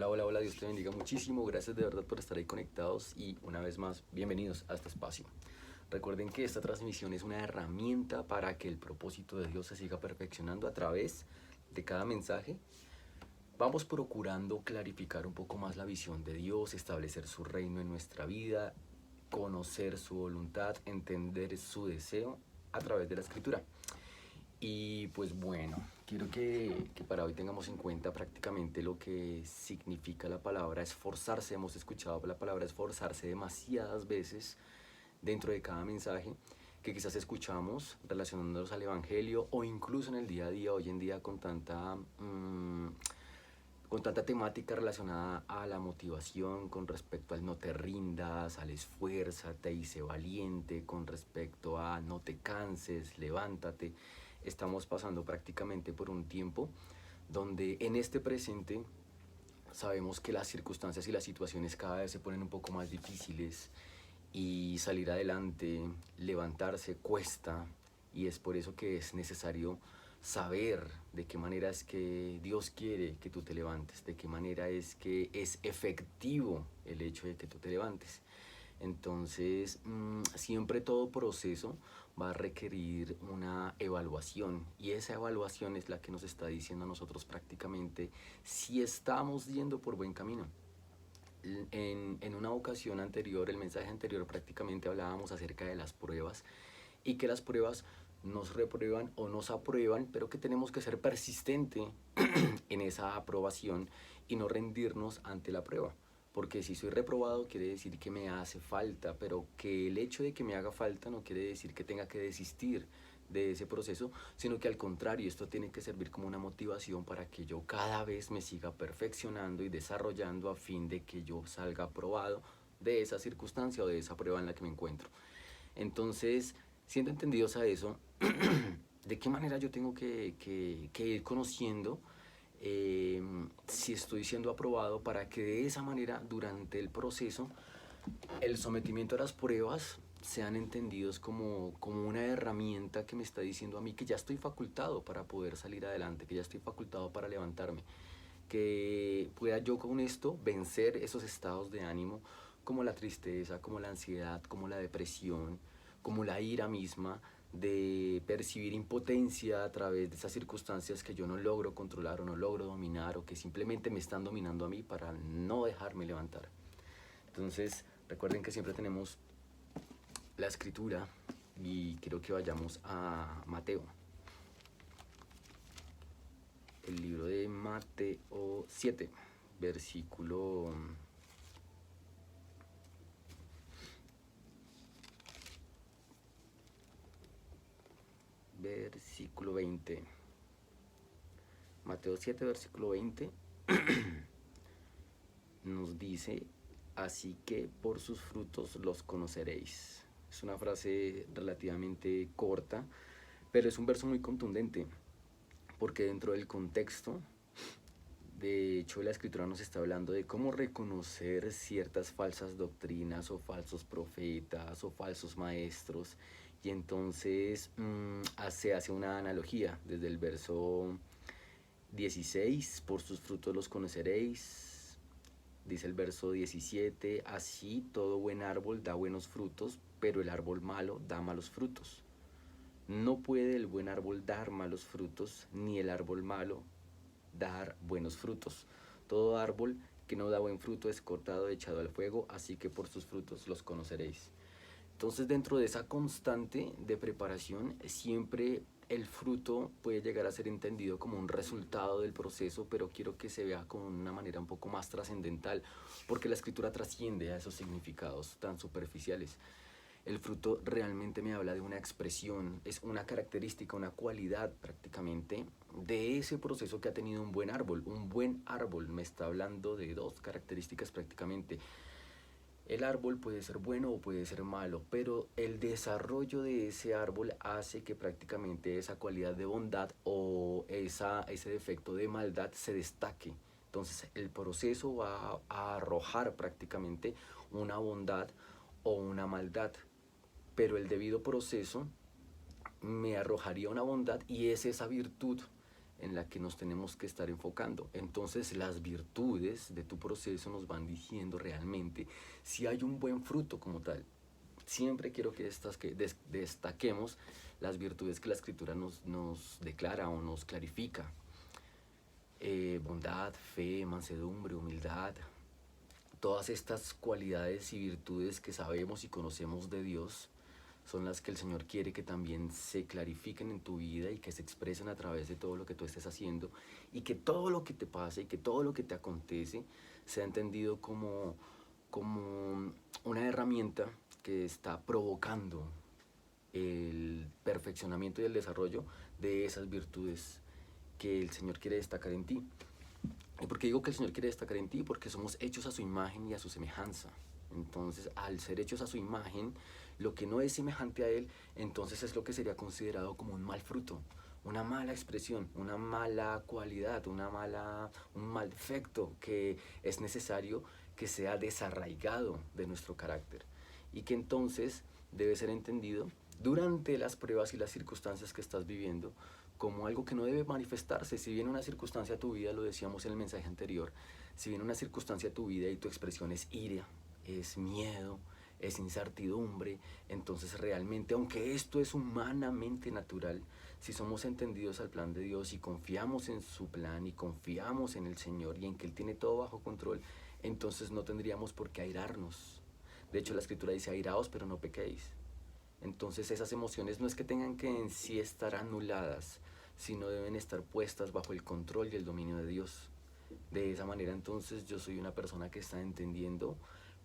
Hola, hola, hola, Dios te bendiga muchísimo, gracias de verdad por estar ahí conectados y una vez más, bienvenidos a este espacio. Recuerden que esta transmisión es una herramienta para que el propósito de Dios se siga perfeccionando a través de cada mensaje. Vamos procurando clarificar un poco más la visión de Dios, establecer su reino en nuestra vida, conocer su voluntad, entender su deseo a través de la escritura. Y pues bueno, quiero que para hoy tengamos en cuenta prácticamente lo que significa la palabra esforzarse. Hemos escuchado la palabra esforzarse demasiadas veces dentro de cada mensaje que quizás escuchamos relacionándonos al Evangelio o incluso en el día a día, hoy en día con tanta temática relacionada a la motivación con respecto al no te rindas, al esfuérzate y sé valiente, con respecto a no te canses, levántate. Estamos pasando prácticamente por un tiempo donde en este presente sabemos que las circunstancias y las situaciones cada vez se ponen un poco más difíciles y salir adelante, levantarse cuesta, y es por eso que es necesario saber de qué manera es que Dios quiere que tú te levantes, de qué manera es que es efectivo el hecho de que tú te levantes. Entonces, siempre todo proceso va a requerir una evaluación y esa evaluación es la que nos está diciendo a nosotros prácticamente si estamos yendo por buen camino. En una ocasión anterior, el mensaje anterior, prácticamente hablábamos acerca de las pruebas y que las pruebas nos reprueban o nos aprueban, pero que tenemos que ser persistente en esa aprobación y no rendirnos ante la prueba. Porque si soy reprobado quiere decir que me hace falta, pero que el hecho de que me haga falta no quiere decir que tenga que desistir de ese proceso, sino que al contrario, esto tiene que servir como una motivación para que yo cada vez me siga perfeccionando y desarrollando a fin de que yo salga aprobado de esa circunstancia o de esa prueba en la que me encuentro. Entonces, siendo entendidos a eso, ¿de qué manera yo tengo que ir conociendo si estoy siendo aprobado para que de esa manera durante el proceso el sometimiento a las pruebas sean entendidos como una herramienta que me está diciendo a mí que ya estoy facultado para poder salir adelante, que ya estoy facultado para levantarme, que pueda yo con esto vencer esos estados de ánimo como la tristeza, como la ansiedad, como la depresión, como la ira misma, de percibir impotencia a través de esas circunstancias que yo no logro controlar o no logro dominar o que simplemente me están dominando a mí para no dejarme levantar. Entonces, recuerden que siempre tenemos la escritura y quiero que vayamos a Mateo. El libro de Mateo 7, versículo versículo 20. Mateo 7, versículo 20 nos dice, así que por sus frutos los conoceréis. Es una frase relativamente corta, pero es un verso muy contundente, porque dentro del contexto, de hecho, la escritura nos está hablando de cómo reconocer ciertas falsas doctrinas o falsos profetas o falsos maestros. Y entonces se hace una analogía desde el verso 16, por sus frutos los conoceréis. Dice el verso 17, así todo buen árbol da buenos frutos, pero el árbol malo da malos frutos. No puede el buen árbol dar malos frutos, ni el árbol malo dar buenos frutos. Todo árbol que no da buen fruto es cortado y echado al fuego, así que por sus frutos los conoceréis. Entonces, dentro de esa constante de preparación, siempre el fruto puede llegar a ser entendido como un resultado del proceso, pero quiero que se vea con una manera un poco más trascendental, porque la escritura trasciende a esos significados tan superficiales. El fruto realmente me habla de una expresión, es una característica, una cualidad prácticamente de ese proceso que ha tenido un buen árbol. Un buen árbol me está hablando de dos características prácticamente. El árbol puede ser bueno o puede ser malo, pero el desarrollo de ese árbol hace que prácticamente esa cualidad de bondad o ese defecto de maldad se destaque. Entonces el proceso va a arrojar prácticamente una bondad o una maldad, pero el debido proceso me arrojaría una bondad y es esa virtud en la que nos tenemos que estar enfocando. Entonces las virtudes de tu proceso nos van diciendo realmente si hay un buen fruto como tal. Siempre quiero que destaquemos las virtudes que la Escritura nos declara o nos clarifica. Bondad, fe, mansedumbre, humildad. Todas estas cualidades y virtudes que sabemos y conocemos de Dios son las que el Señor quiere que también se clarifiquen en tu vida y que se expresen a través de todo lo que tú estés haciendo, y que todo lo que te pase y que todo lo que te acontece sea entendido como una herramienta que está provocando el perfeccionamiento y el desarrollo de esas virtudes que el Señor quiere destacar en ti. ¿Y por qué digo que el Señor quiere destacar en ti? Porque somos hechos a su imagen y a su semejanza. Entonces, al ser hechos a su imagen, lo que no es semejante a Él, entonces es lo que sería considerado como un mal fruto, una mala expresión, una mala cualidad, un mal defecto que es necesario que sea desarraigado de nuestro carácter, y que entonces debe ser entendido durante las pruebas y las circunstancias que estás viviendo como algo que no debe manifestarse. Si viene una circunstancia a tu vida, lo decíamos en el mensaje anterior, si viene una circunstancia a tu vida y tu expresión es ira, es miedo, es incertidumbre, entonces realmente, aunque esto es humanamente natural, si somos entendidos al plan de Dios y confiamos en su plan y confiamos en el Señor y en que Él tiene todo bajo control, entonces no tendríamos por qué airarnos. De hecho, la Escritura dice: airaos, pero no pequéis. Entonces esas emociones no es que tengan que en sí estar anuladas, sino deben estar puestas bajo el control y el dominio de Dios. De esa manera entonces yo soy una persona que está entendiendo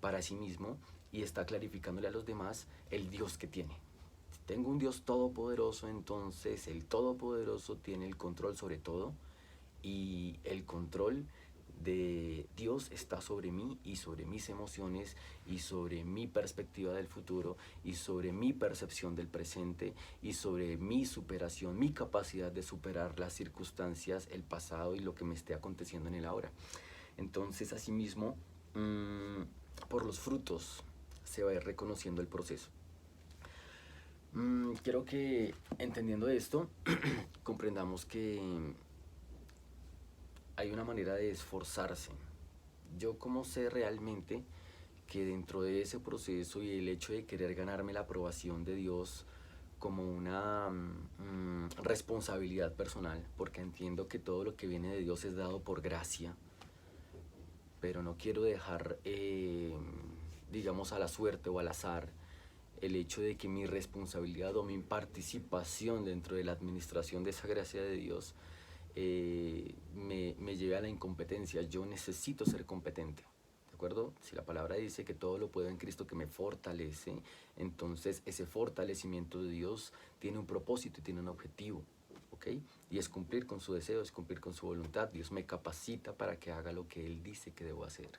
para sí mismo y está clarificándole a los demás el Dios que tiene. Si tengo un Dios todopoderoso, entonces el todopoderoso tiene el control sobre todo, y el control de Dios está sobre mí y sobre mis emociones y sobre mi perspectiva del futuro y sobre mi percepción del presente y sobre mi superación, mi capacidad de superar las circunstancias, el pasado y lo que me esté aconteciendo en el ahora. Entonces, asimismo, por los frutos se va a ir reconociendo el proceso. Quiero que, entendiendo esto, comprendamos que hay una manera de esforzarse. Yo como sé realmente que dentro de ese proceso y el hecho de querer ganarme la aprobación de Dios como una responsabilidad personal, porque entiendo que todo lo que viene de Dios es dado por gracia, pero no quiero dejar, digamos, a la suerte o al azar el hecho de que mi responsabilidad o mi participación dentro de la administración de esa gracia de Dios me lleve a la incompetencia. Yo necesito ser competente, ¿de acuerdo? Si la palabra dice que todo lo puedo en Cristo que me fortalece, entonces ese fortalecimiento de Dios tiene un propósito y tiene un objetivo, ¿ok? Y es cumplir con su deseo, es cumplir con su voluntad. Dios me capacita para que haga lo que Él dice que debo hacer.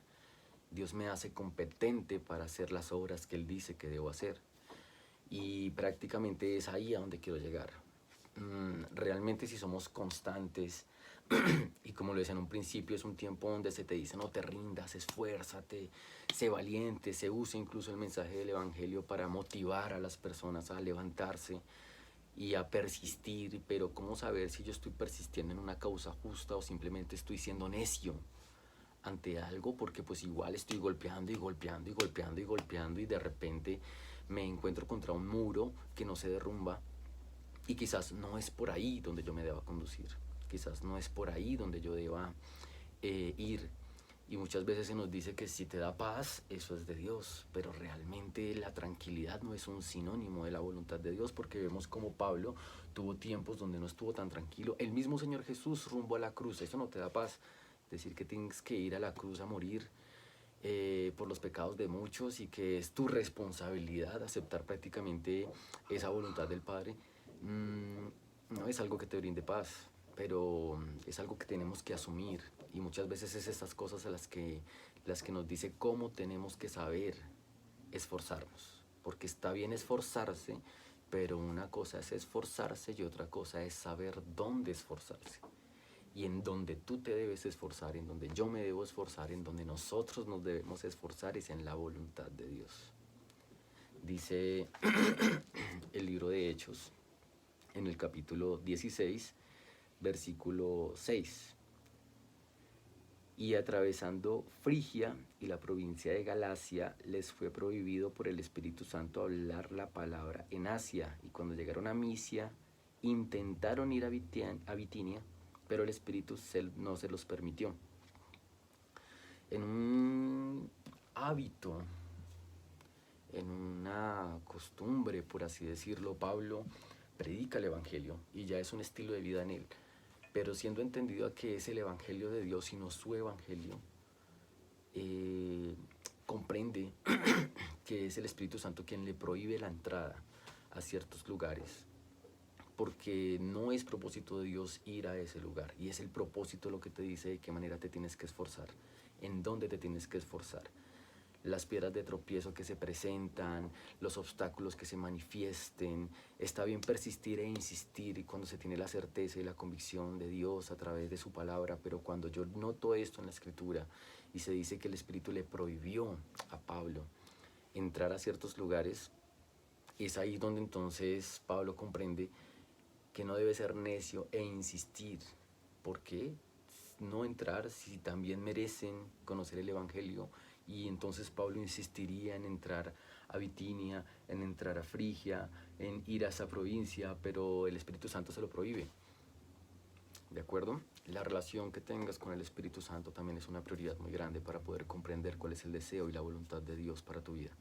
Dios me hace competente para hacer las obras que Él dice que debo hacer. Y prácticamente es ahí a donde quiero llegar. Realmente, si somos constantes, y como lo decía en un principio, es un tiempo donde se te dice: no te rindas, esfuérzate, sé valiente. Se usa incluso el mensaje del Evangelio para motivar a las personas a levantarse y a persistir. Pero ¿cómo saber si yo estoy persistiendo en una causa justa o simplemente estoy siendo necio ante algo? Porque pues igual estoy golpeando y golpeando y golpeando y golpeando, y de repente me encuentro contra un muro que no se derrumba, y quizás no es por ahí donde yo me deba conducir, quizás no es por ahí donde yo deba ir. Y muchas veces se nos dice que si te da paz, eso es de Dios, pero realmente la tranquilidad no es un sinónimo de la voluntad de Dios, porque vemos como Pablo tuvo tiempos donde no estuvo tan tranquilo. El mismo Señor Jesús rumbo a la cruz, eso no te da paz. Decir que tienes que ir a la cruz a morir por los pecados de muchos, y que es tu responsabilidad aceptar prácticamente esa voluntad del Padre, no es algo que te brinde paz, pero es algo que tenemos que asumir. Y muchas veces es estas cosas a las que nos dice cómo tenemos que saber esforzarnos, porque está bien esforzarse, pero una cosa es esforzarse y otra cosa es saber dónde esforzarse. Y en donde tú te debes esforzar, en donde yo me debo esforzar, en donde nosotros nos debemos esforzar, es en la voluntad de Dios. Dice el libro de Hechos, en el capítulo 16, versículo 6. Y atravesando Frigia y la provincia de Galacia, les fue prohibido por el Espíritu Santo hablar la palabra en Asia. Y cuando llegaron a Misia, intentaron ir a Bitinia, pero el Espíritu no se los permitió. En un hábito, en una costumbre, por así decirlo, Pablo predica el Evangelio y ya es un estilo de vida en él. Pero siendo entendido que es el Evangelio de Dios y no su Evangelio, comprende que es el Espíritu Santo quien le prohíbe la entrada a ciertos lugares, porque no es propósito de Dios ir a ese lugar, y es el propósito lo que te dice de qué manera te tienes que esforzar, en dónde te tienes que esforzar. Las piedras de tropiezo que se presentan, los obstáculos que se manifiesten. Está bien persistir e insistir cuando se tiene la certeza y la convicción de Dios a través de su palabra, pero cuando yo noto esto en la Escritura y se dice que el Espíritu le prohibió a Pablo entrar a ciertos lugares, es ahí donde entonces Pablo comprende que no debe ser necio e insistir. ¿Por qué no entrar si también merecen conocer el Evangelio? Y entonces Pablo insistiría en entrar a Bitinia, en entrar a Frigia, en ir a esa provincia, pero el Espíritu Santo se lo prohíbe. ¿De acuerdo? La relación que tengas con el Espíritu Santo también es una prioridad muy grande para poder comprender cuál es el deseo y la voluntad de Dios para tu vida.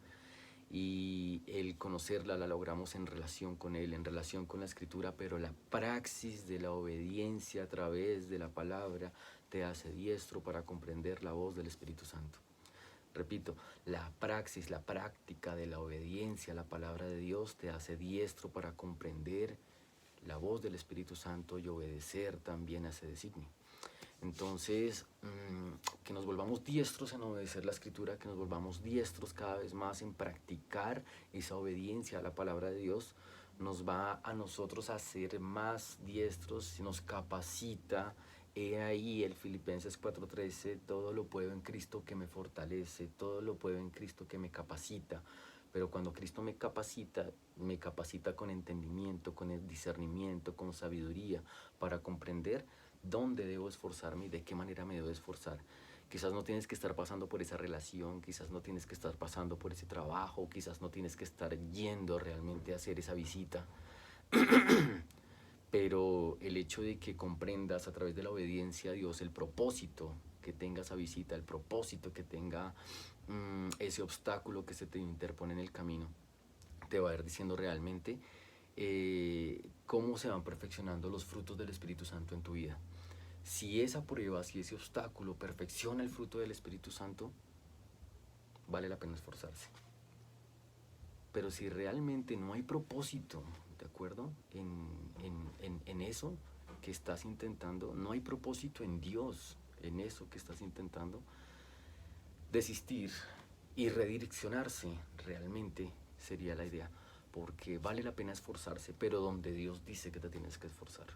Y el conocerla la logramos en relación con Él, en relación con la Escritura, pero la praxis de la obediencia a través de la palabra te hace diestro para comprender la voz del Espíritu Santo. Repito, la praxis, la práctica de la obediencia a la palabra de Dios te hace diestro para comprender la voz del Espíritu Santo y obedecer también a ese designio. Entonces, que nos volvamos diestros en obedecer la Escritura, que nos volvamos diestros cada vez más en practicar esa obediencia a la palabra de Dios, nos va a nosotros a ser más diestros, nos capacita. He ahí el Filipenses 4:13, todo lo puedo en Cristo que me fortalece, todo lo puedo en Cristo que me capacita. Pero cuando Cristo me capacita con entendimiento, con el discernimiento, con sabiduría, para comprender dónde debo esforzarme y de qué manera me debo esforzar. Quizás no tienes que estar pasando por esa relación, quizás no tienes que estar pasando por ese trabajo, quizás no tienes que estar yendo realmente a hacer esa visita. Pero el hecho de que comprendas a través de la obediencia a Dios el propósito que tenga esa visita, el propósito que tenga ese obstáculo que se te interpone en el camino, te va a ir diciendo realmente cómo se van perfeccionando los frutos del Espíritu Santo en tu vida. Si esa prueba, si ese obstáculo perfecciona el fruto del Espíritu Santo, vale la pena esforzarse. Pero si realmente no hay propósito, ¿de acuerdo? En eso que estás intentando, no hay propósito en Dios, en eso que estás intentando, desistir y redireccionarse realmente sería la idea, porque vale la pena esforzarse, pero donde Dios dice que te tienes que esforzar.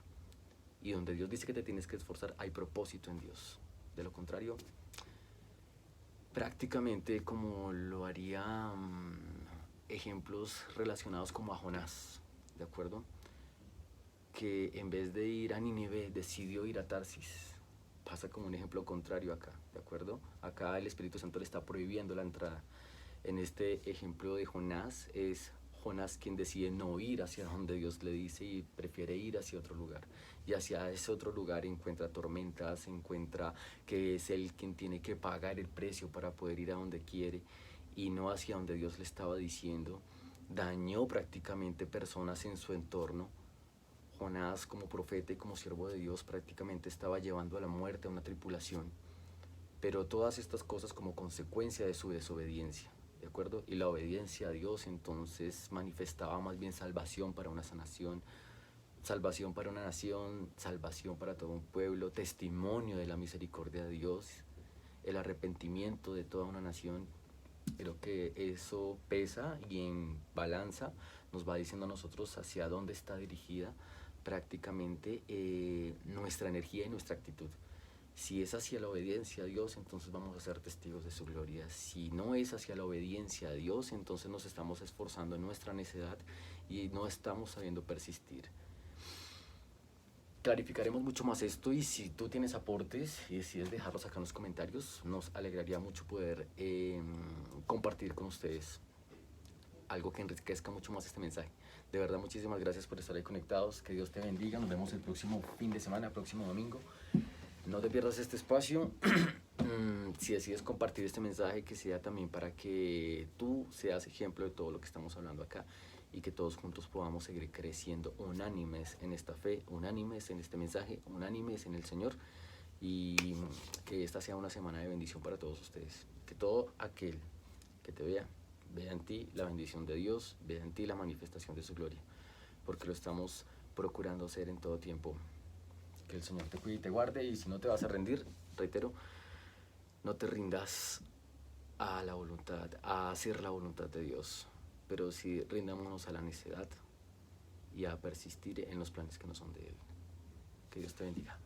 Y donde Dios dice que te tienes que esforzar, hay propósito en Dios. De lo contrario, prácticamente como lo haría ejemplos relacionados como a Jonás, ¿de acuerdo? Que en vez de ir a Nínive, decidió ir a Tarsis. Pasa como un ejemplo contrario acá, ¿de acuerdo? Acá el Espíritu Santo le está prohibiendo la entrada. En este ejemplo de Jonás, es Jonás quien decide no ir hacia donde Dios le dice y prefiere ir hacia otro lugar. Y hacia ese otro lugar encuentra tormentas, encuentra que es él quien tiene que pagar el precio para poder ir a donde quiere y no hacia donde Dios le estaba diciendo. Dañó prácticamente personas en su entorno. Jonás, como profeta y como siervo de Dios, prácticamente estaba llevando a la muerte a una tripulación. Pero todas estas cosas como consecuencia de su desobediencia, ¿de acuerdo? Y la obediencia a Dios entonces manifestaba más bien salvación para una nación, salvación para una nación, salvación para todo un pueblo, testimonio de la misericordia de Dios, el arrepentimiento de toda una nación. Creo que eso pesa y en balanza nos va diciendo a nosotros hacia dónde está dirigida prácticamente nuestra energía y nuestra actitud. Si es hacia la obediencia a Dios, entonces vamos a ser testigos de su gloria. Si no es hacia la obediencia a Dios, entonces nos estamos esforzando en nuestra necedad y no estamos sabiendo persistir. clarificaremos mucho más esto, y si tú tienes aportes y decides dejarlos acá en los comentarios, nos alegraría mucho poder compartir con ustedes algo que enriquezca mucho más este mensaje. De verdad, muchísimas gracias por estar ahí conectados. Que Dios te bendiga. Nos vemos el próximo fin de semana, próximo domingo. No te pierdas este espacio. Si decides compartir este mensaje, que sea también para que tú seas ejemplo de todo lo que estamos hablando acá, y que todos juntos podamos seguir creciendo unánimes en esta fe, unánimes en este mensaje, unánimes en el Señor, y que esta sea una semana de bendición para todos ustedes. Que todo aquel que te vea en ti la bendición de Dios, vea en ti la manifestación de su gloria, porque lo estamos procurando hacer en todo tiempo. Que el Señor te cuide y te guarde, y si no te vas a rendir, reitero, no te rindas a la voluntad, a hacer la voluntad de Dios, pero sí rindámonos a la necedad y a persistir en los planes que no son de Él. Que Dios te bendiga.